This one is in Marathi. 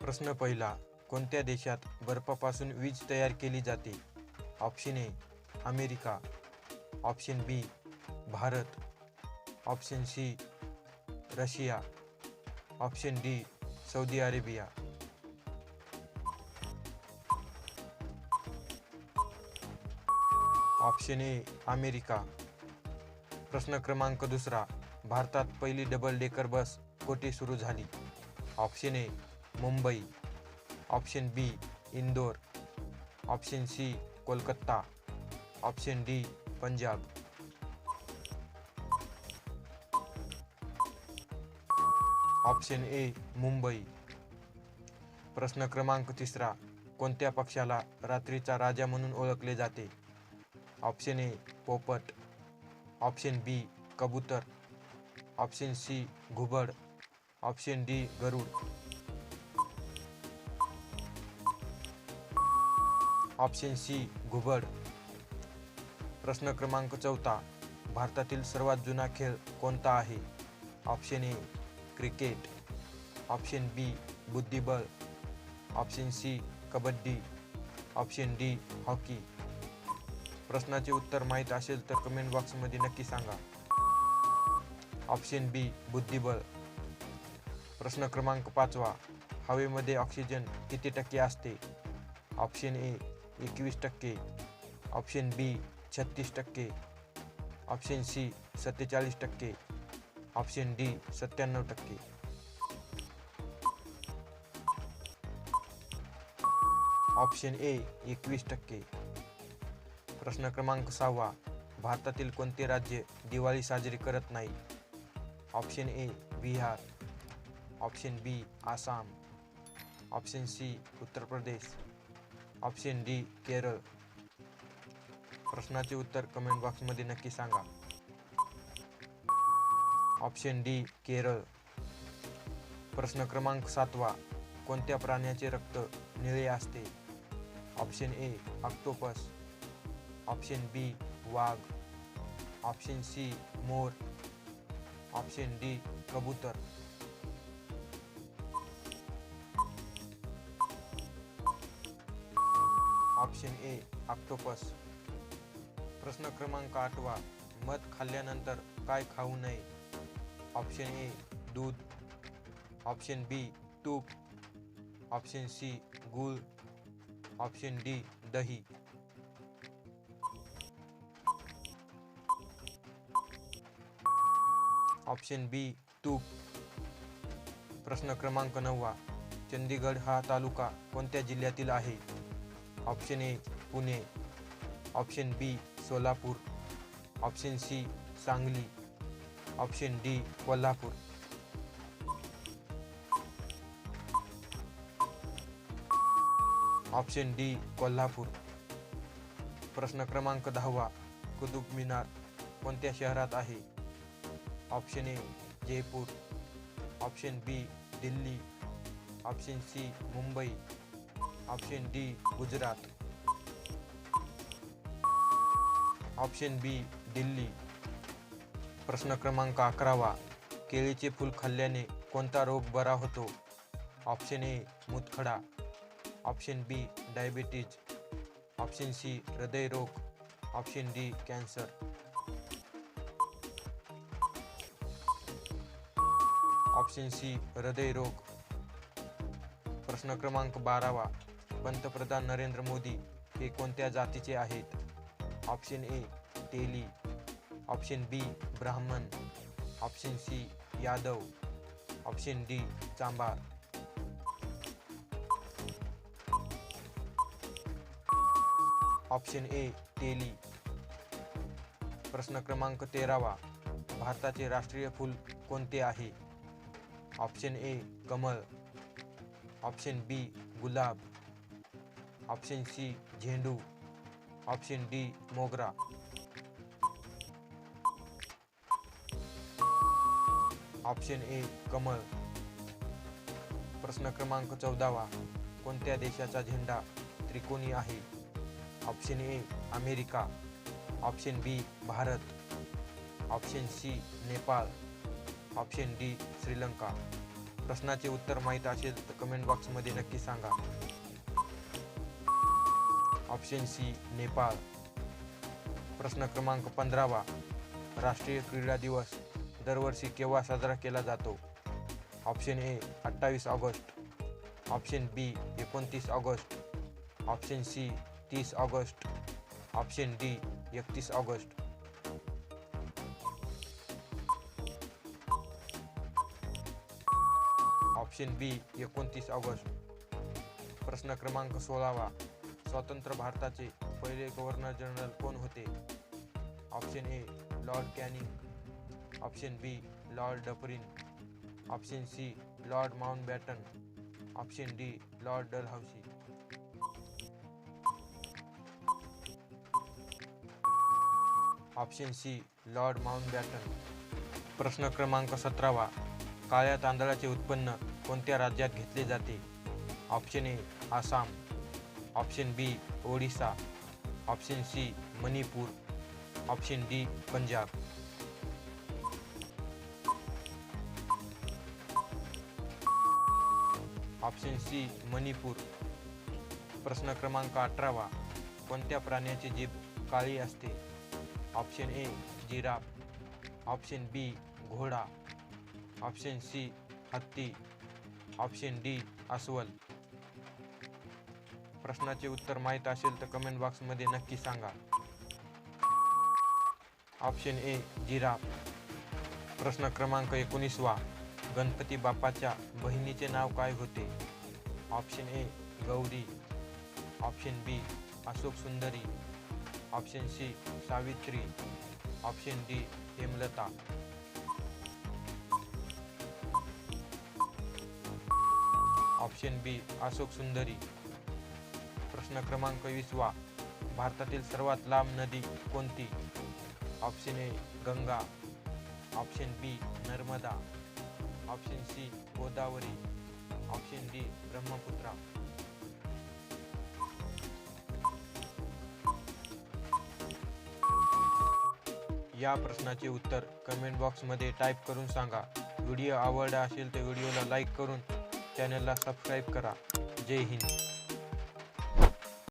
प्रश्न पहिला. कोणत्या देशात बर्फापासून वीज तयार केली जाते? Option A America, option B Bharat, option C Russia, option D Saudi Arabia. Option A America. प्रश्न क्रमांक दुसरा. भारतात पहिली डबल डेकर बस कोठे सुरू झाली? Option A Mumbai, option B Indore, option C Kolkata, option D Punjab. Option A Mumbai. प्रश्न क्रमांक तिसरा. कोणत्या पक्षाला रात्रीचा राजा म्हणून ओळखले जाते? ऑप्शन ए पोपट, ऑप्शन बी कबूतर, ऑप्शन सी घुबड, ऑप्शन डी गरुड. ऑप्शन सी घुबड. प्रश्न क्रमांक चौथा. भारतातील सर्वात जुना खेळ कोणता आहे? Option A cricket, option B बुद्धिबळ, option C kabaddi, option D hockey. प्रश्नाचे उत्तर माहीत असेल तर कमेंट बॉक्समध्ये नक्की सांगा. ऑप्शन बी बुद्धिबळ. प्रश्न क्रमांक पाचवा. हवेमध्ये ऑक्सिजन किती टक्के असते? Option A 21%, option B 36%, option C 47%, option D 97%. Option A 21%. प्रश्न क्रमांक 6. भारतातील कोणते राज्य दिवाळी साजरी करत नाही? Option A Bihar, option B Assam, option C Uttar Pradesh, option D Kerala. प्रश्नाचे उत्तर कमेंट बॉक्समध्ये नक्की सांगा. Option D Kerala. प्रश्न क्रमांक 7. कोणत्या प्राण्याचे रक्त निळे असते? Option A octopus, option B वाघ, ऑप्शन सी मोर, ऑप्शन डी कबूतर. Option A octopus. प्रश्न क्रमांक 8. मध खाल्ल्यानंतर काय खाऊ नये? ऑप्शन ए दूध, ऑप्शन बी तूप, ऑप्शन सी गूळ, ऑप्शन डी दही. ऑप्शन बी तूप. प्रश्न क्रमांक 9. चंदीगड हा तालुका कोणत्या जिल्ह्यातील आहे? Option A Pune, option B Solapur, option C Sangli, option D Kolhapur. Option D Kolhapur. प्रश्न क्रमांक 10. कुतुब मिनार कोणत्या शहरात आहे? Option A Jaipur, option B Delhi, option C Mumbai, option D Gujarat. Option B Delhi. प्रश्न क्रमांक 11. केळीचे फूल खाल्ल्याने कोणता रोग बरा होतो? ऑप्शन ए मूतखडा, option B diabetes, option C हृदयरोग, option D cancer. Option C हृदयरोग. प्रश्न क्रमांक 12. पंतप्रधान नरेंद्र मोदी हे कोणत्या जातीचे आहेत? Option A Teli, option B Brahmin, option C Yadav, option D Chambhar. Option A Teli. प्रश्न क्रमांक 13. भारताचे राष्ट्रीय फूल कोणते आहे? ऑप्शन ए कमळ, ऑप्शन बी गुलाब, ऑप्शन सी झेंडू, ऑप्शन डी मोगरा. ऑप्शन ए कमळ. प्रश्न क्रमांक 14. कोणत्या देशाचा झेंडा त्रिकोणी आहे? Option A America, option B Bharat, option C Nepal, option D Sri. प्रश्नाचे उत्तर माहीत असेल तर कमेंट बॉक्समध्ये नक्की सांगा. Option C Nepal. प्रश्न क्रमांक 15. राष्ट्रीय क्रीडा दिवस दरवर्षी केव्हा साजरा केला जातो? Option A 28 August, option B 29 August, option C 30 August, option D 31 August. Option B 29 August. प्रश्न क्रमांक 16. स्वतंत्र भारताचे पहिले गव्हर्नर जनरल कोण होते? Option A Lord Canning, option B Lord Dufferin, option C Lord Mountbatten, option D Lord Dalhousie. Option C Lord Mountbatten. प्रश्न क्रमांक 17. काळ्या तांदळाचे उत्पन्न कोणत्या राज्यात घेतले जाते? Option A Assam, option B Odisha, option C Manipur, option D Punjab. Option C Manipur. प्रश्न क्रमांक 18. कोणत्या प्राण्याची जीभ काळी असते? Option A giraffe, option B घोडा, ऑप्शन सी हत्ती, ऑप्शन डी अस्वल. प्रश्नाचे उत्तर माहीत असेल तर कमेंट बॉक्समध्ये नक्की सांगा. Option A giraffe. प्रश्न क्रमांक 19. गणपती बाप्पाच्या बहिणीचे नाव काय होते? Option A Gauri, option B Ashok Sundari, option C Savitri, option D Hemlata. Option B Ashok Sundari. प्रश्न क्रमांक 20. भारतातील सर्वात लांब नदी कोणती? Option A Ganga, option B Narmada, option C Godavari, option D Brahmaputra. या प्रश्नाचे उत्तर कमेंट बॉक्समध्ये टाईप करून सांगा. व्हिडिओ आवडला असेल तर व्हिडिओला लाईक करून चॅनलला सबस्क्राईब करा. जय हिंद.